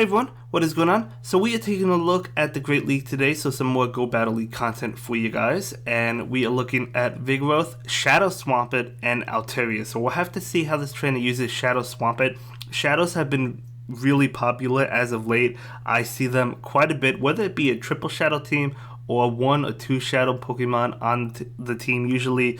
Hey everyone, what is going on? So we are taking a look at the Great League today, so some more Go Battle League content for you guys, and we are looking at Vigoroth, Shadow Swampert, and Altaria. So we'll have to see how this trainer uses Shadow Swampert. Shadows have been really popular as of late. I see them quite a bit, whether it be a triple Shadow team or one or two Shadow Pokemon on the team, usually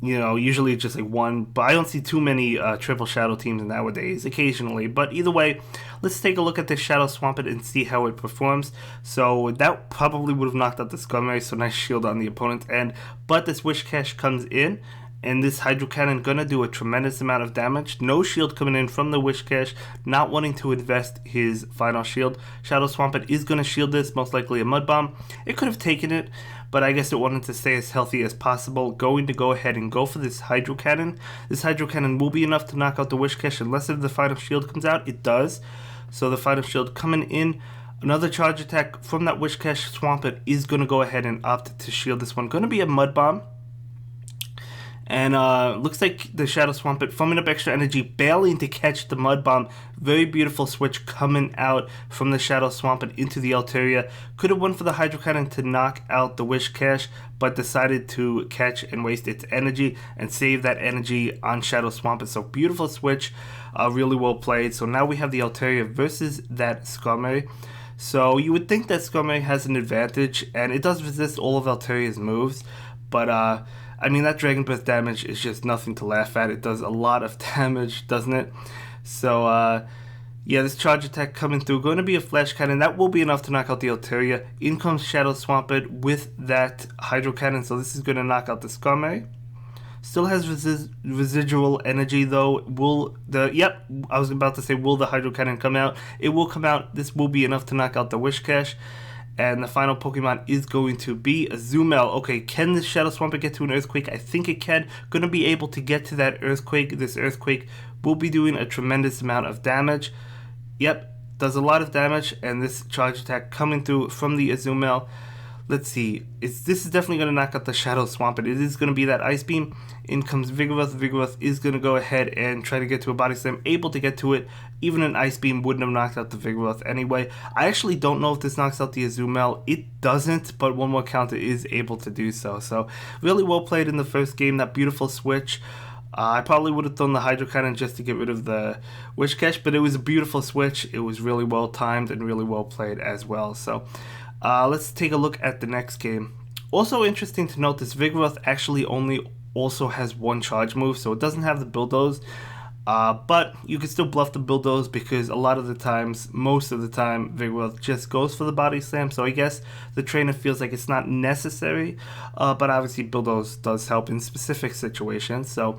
usually just like one, but I don't see too many triple Shadow teams nowadays, occasionally. But either way, let's take a look at this Shadow Swampert and see how it performs. So that probably would have knocked out the Scumberry, so nice shield on the opponent's end. But this Wish Cache comes in, and this Hydro Cannon gonna do a tremendous amount of damage. No shield coming in from the Wish Cache, not wanting to invest his final shield. Shadow Swampert is gonna shield this, most likely a Mud Bomb. It could have taken it, but I guess it wanted to stay as healthy as possible. Going to go ahead and go for this Hydro Cannon. This Hydro Cannon will be enough to knock out the Wish Cache unless the final shield comes out. It does. So the final shield coming in. Another charge attack from that Wish Cache. Swampert is going to go ahead and opt to shield this one. Going to be a Mud Bomb. And looks like the Shadow Swampert foaming up extra energy, bailing to catch the Mud Bomb. Very beautiful switch coming out from the Shadow Swampert into the Altaria. Could have went for the Hydro Cannon to knock out the Wish Cache, but decided to catch and waste its energy and save that energy on Shadow Swampert. So beautiful switch, really well played. So now we have the Altaria versus that Scumberry. So you would think that Scumberry has an advantage, and it does resist all of Altaria's moves, but I mean, that Dragon Breath damage is just nothing to laugh at. It does a lot of damage, doesn't it? So, yeah, this charge attack coming through. Going to be a Flash Cannon. That will be enough to knock out the Altaria. In comes Shadow Swampert with that Hydro Cannon. So this is going to knock out the Scumberry. Still has residual energy, though. I was about to say, will the Hydro Cannon come out? It will come out. This will be enough to knock out the Wish Cache. And the final Pokemon is going to be a Azumel. Okay, can this Shadow Swampert get to an Earthquake? I think it can. Going to be able to get to that Earthquake. This Earthquake will be doing a tremendous amount of damage. Yep, does a lot of damage. And this charge attack coming through from the Azumel. Let's see. This is definitely going to knock out the Shadow Swampert. It is going to be that Ice Beam. In comes Vigoroth. Vigoroth is going to go ahead and try to get to a Body Slam. Able to get to it. Even an Ice Beam wouldn't have knocked out the Vigoroth anyway. I actually don't know if this knocks out the Azumel. It doesn't, but one more counter is able to do so. So really well played in the first game. That beautiful switch. I probably would have thrown the Hydro Cannon just to get rid of the Wish Cache, but it was a beautiful switch. It was really well timed and really well played as well. So let's take a look at the next game. Also interesting to note, this Vigoroth actually also has one charge move, so it doesn't have the Bulldoze. But you can still bluff the Bulldoze because a lot of the times, most of the time, Vigoroth just goes for the Body Slam. So I guess the trainer feels like it's not necessary, but obviously Bulldoze does help in specific situations. So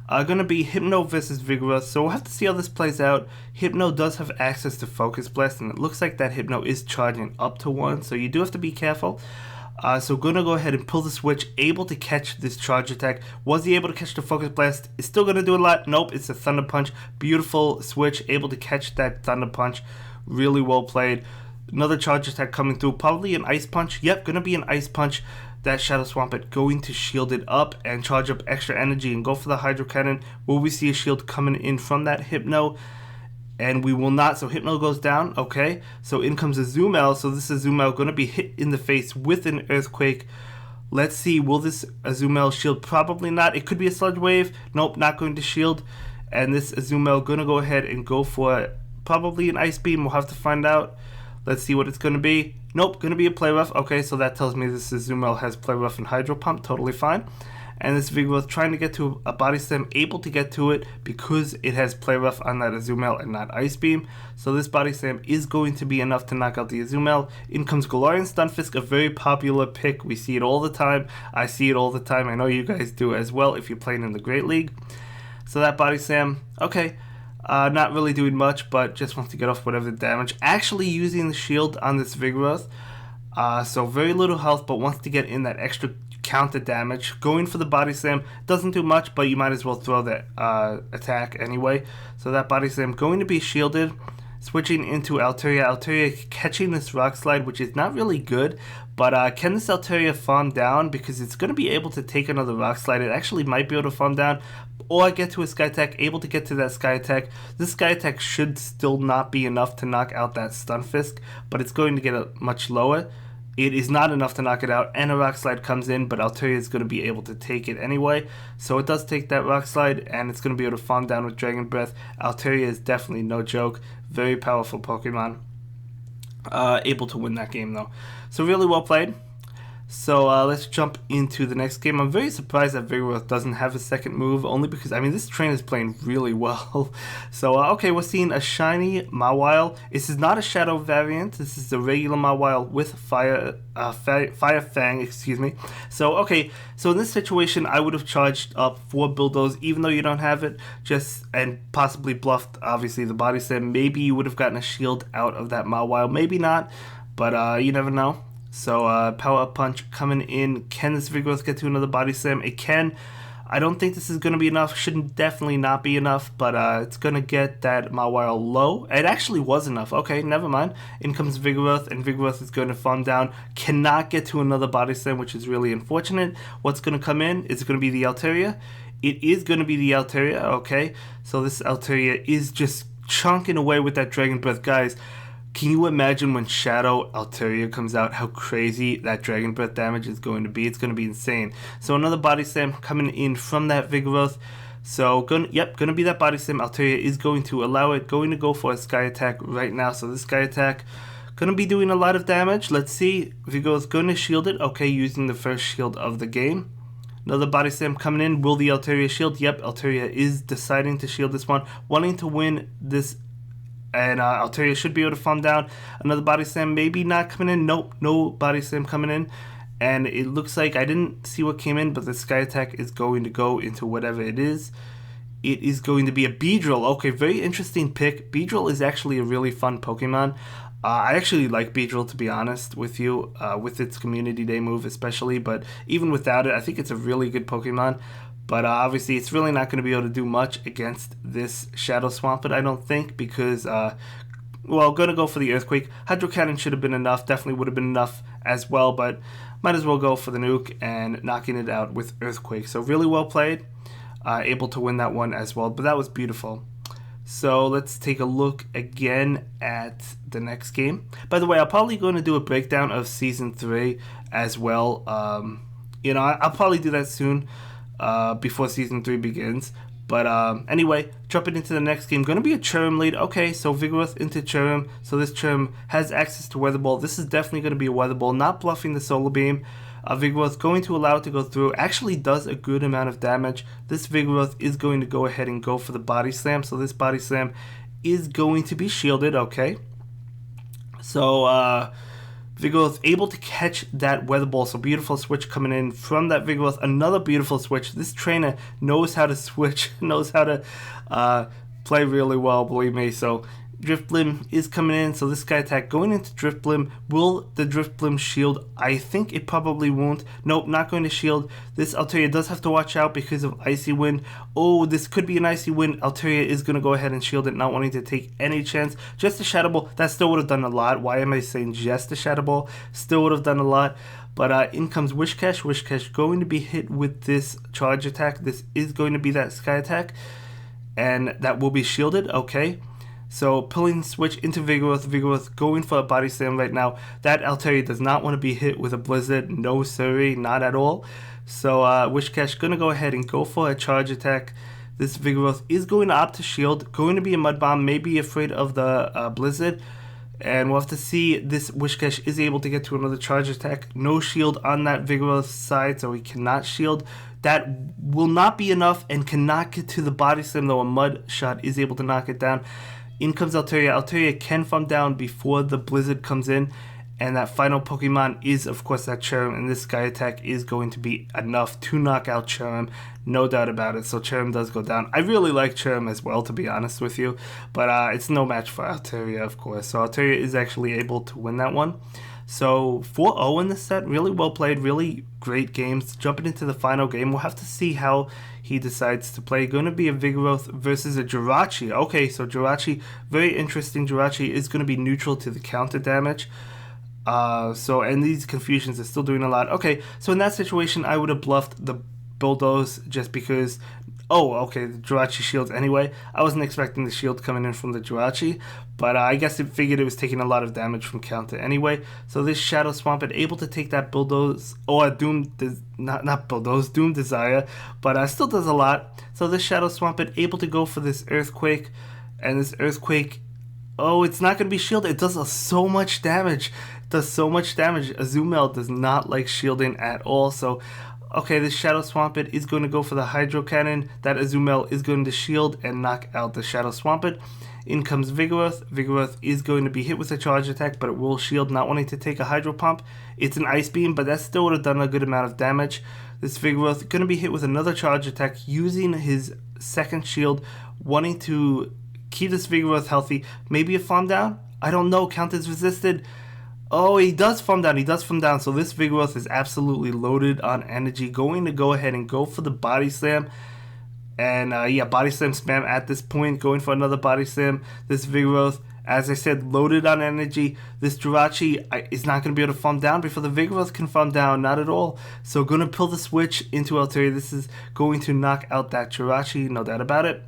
going to be Hypno versus Vigoroth. So we'll have to see how this plays out. Hypno does have access to Focus Blast, and it looks like that Hypno is charging up to 1, so you do have to be careful. So going to go ahead and pull the switch, able to catch this charge attack. Was he able to catch the Focus Blast? It's still going to do a lot. Nope, it's a Thunder Punch. Beautiful switch, able to catch that Thunder Punch. Really well played. Another charge attack coming through, probably an Ice Punch. Yep, going to be an Ice Punch. That Shadow Swampert going to shield it up and charge up extra energy and go for the Hydro Cannon. Will we see a shield coming in from that Hypno? And we will not. So Hypno goes down. Okay. So in comes Azumel. So this Azumel going to be hit in the face with an Earthquake. Let's see. Will this Azumel shield? Probably not. It could be a Sludge Wave. Nope, not going to shield. And this Azumel going to go ahead and go for probably an Ice Beam. We'll have to find out. Let's see what it's going to be. Nope, going to be a Play Rough. Okay, so that tells me this Azumel has Play Rough and Hydro Pump. Totally fine. And this Vigoroth trying to get to a Body Slam, able to get to it because it has Play Rough on that Azumel and not Ice Beam. So this Body Slam is going to be enough to knock out the Azumel. In comes Galarian Stunfisk, a very popular pick. We see it all the time. I see it all the time. I know you guys do as well if you're playing in the Great League. So that Body Slam, okay. Not really doing much, but just wants to get off whatever damage. Actually using the shield on this Vigoroth. So very little health, but wants to get in that extra counter damage. Going for the Body Slam. Doesn't do much, but you might as well throw that attack anyway. So that Body Slam going to be shielded. Switching into Altaria. Altaria catching this Rock Slide, which is not really good, But can this Altaria farm down? Because it's going to be able to take another Rock Slide. It actually might be able to farm down. Or get to a Sky Attack, able to get to that Sky Attack. This Sky Attack should still not be enough to knock out that Stunfisk, but it's going to get a much lower. It is not enough to knock it out, and a Rock Slide comes in, but Altaria is going to be able to take it anyway. So it does take that Rock Slide, and it's going to be able to farm down with Dragon Breath. Altaria is definitely no joke. Very powerful Pokemon. Able to win that game, though. So really well played. So let's jump into the next game. I'm very surprised that Vigoroth doesn't have a second move, only because, I mean, this train is playing really well. So, okay, we're seeing a shiny Mawile. This is not a Shadow variant. This is the regular Mawile with Fire Fang, excuse me. So, okay, so in this situation, I would have charged up 4 Bulldoze, even though you don't have it, and possibly bluffed, obviously, the Body Slam. Maybe you would have gotten a shield out of that Mawile. Maybe not, but you never know. So, Power Up Punch coming in. Can this Vigoroth get to another Body Slam? It can. I don't think this is going to be enough. Shouldn't definitely not be enough, but it's going to get that Mawile low. It actually was enough. Okay, never mind. In comes Vigoroth, and Vigoroth is going to farm down. Cannot get to another Body Slam, which is really unfortunate. What's going to come in? Is it going to be the Altaria? It is going to be the Altaria, okay. So this Altaria is just chunking away with that Dragon Breath. Guys, can you imagine when Shadow Altaria comes out, how crazy that Dragon Breath damage is going to be? It's going to be insane. So another Body Slam coming in from that Vigoroth. So, going to be that Body Slam. Altaria is going to allow it. Going to go for a Sky Attack right now. So this Sky Attack going to be doing a lot of damage. Let's see. Vigoroth going to shield it. Okay, using the first shield of the game. Another Body Slam coming in. Will the Altaria shield? Yep, Altaria is deciding to shield this one. Wanting to win this. And Altaria should be able to farm down. Another Body Slam, maybe not coming in. Nope, no Body Slam coming in. And it looks like, I didn't see what came in, but the Sky Attack is going to go into whatever it is. It is going to be a Beedrill. Okay, very interesting pick. Beedrill is actually a really fun Pokemon. I actually like Beedrill, to be honest with you, with its Community Day move especially. But even without it, I think it's a really good Pokemon. But obviously, it's really not going to be able to do much against this Shadow Swampert, I don't think, because, well, going to go for the Earthquake. Hydro Cannon should have been enough, definitely would have been enough as well, but might as well go for the Nuke and knocking it out with Earthquake. So really well played, able to win that one as well, but that was beautiful. So let's take a look again at the next game. By the way, I'm probably going to do a breakdown of Season 3 as well. I'll probably do that soon. Before Season 3 begins. But anyway, jumping into the next game. Going to be a Cherrim lead. Okay, so Vigoroth into Cherrim. So this Cherrim has access to Weather Ball. This is definitely going to be a Weather Ball. Not bluffing the Solar Beam. Vigoroth going to allow it to go through. Actually does a good amount of damage. This Vigoroth is going to go ahead and go for the Body Slam. So this Body Slam is going to be shielded. Okay. So, Vigoroth able to catch that Weather Ball. So beautiful switch coming in from that Vigoroth. Another beautiful switch. This trainer knows how to switch, knows how to play really well, believe me. So Driftblim is coming in. So this Sky Attack going into Driftblim. Will the Driftblim shield? I think it probably won't. Nope, not going to shield. This Altaria does have to watch out because of Icy Wind. Oh, this could be an Icy Wind. Altaria is going to go ahead and shield it, not wanting to take any chance. Just a Shadow Ball. That still would have done a lot. Why am I saying just a Shadow Ball? Still would have done a lot. But in comes Wishcash. Wishcash going to be hit with this Charge Attack. This is going to be that Sky Attack. And that will be shielded. Okay. So pulling switch into Vigoroth. Vigoroth going for a Body Slam right now. That Altaria does not want to be hit with a Blizzard. No siree, not at all. So Wishcash going to go ahead and go for a Charge Attack. This Vigoroth is going to opt to shield. Going to be a Mud Bomb. Maybe afraid of the Blizzard. And we'll have to see. This Wishcash is able to get to another Charge Attack. No shield on that Vigoroth side, so he cannot shield. That will not be enough and cannot get to the Body Slam, though a Mud Shot is able to knock it down. In comes Altaria. Altaria can farm down before the Blizzard comes in. And that final Pokemon is, of course, that Cherrim. And this Sky Attack is going to be enough to knock out Cherrim. No doubt about it. So Cherrim does go down. I really like Cherrim as well, to be honest with you. But it's no match for Altaria, of course. So Altaria is actually able to win that one. So 4-0 in this set. Really well played. Really great games. Jumping into the final game. We'll have to see how he decides to play. Going to be a Vigoroth versus a Jirachi. Okay, so Jirachi, very interesting. Jirachi is going to be neutral to the counter damage. And these confusions are still doing a lot. Okay, so in that situation, I would have bluffed the bulldoze just because. Oh, okay, the Jirachi shields anyway. I wasn't expecting the shield coming in from the Jirachi, but I guess it figured it was taking a lot of damage from counter anyway. So this Shadow Swampert able to take that bulldoze, or not bulldoze, Doom Desire, but still does a lot. So this Shadow Swampert able to go for this Earthquake, and this Earthquake. Oh, it's not going to be shielded. It does so much damage. It does so much damage. Azumel does not like shielding at all. So, okay, this Shadow Swampert is going to go for the Hydro Cannon. That Azumel is going to shield and knock out the Shadow Swampert. In comes Vigoroth. Vigoroth is going to be hit with a charge attack, but it will shield, not wanting to take a Hydro Pump. It's an Ice Beam, but that still would have done a good amount of damage. This Vigoroth going to be hit with another charge attack using his second shield, wanting to keep this Vigoroth healthy. Maybe a farm down? I don't know. Counter's resisted. Oh, he does farm down. He does farm down. So this Vigoroth is absolutely loaded on energy. Going to go ahead and go for the Body Slam. And yeah, Body Slam spam at this point. Going for another Body Slam. This Vigoroth, as I said, loaded on energy. This Jirachi is not going to be able to farm down before the Vigoroth can farm down. Not at all. So going to pull the switch into Altaria. This is going to knock out that Jirachi. No doubt about it.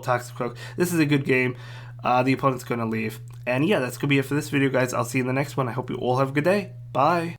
Toxic Croak. This is a good game. The opponent's going to leave. And yeah, that's going to be it for this video, guys. I'll see you in the next one. I hope you all have a good day. Bye.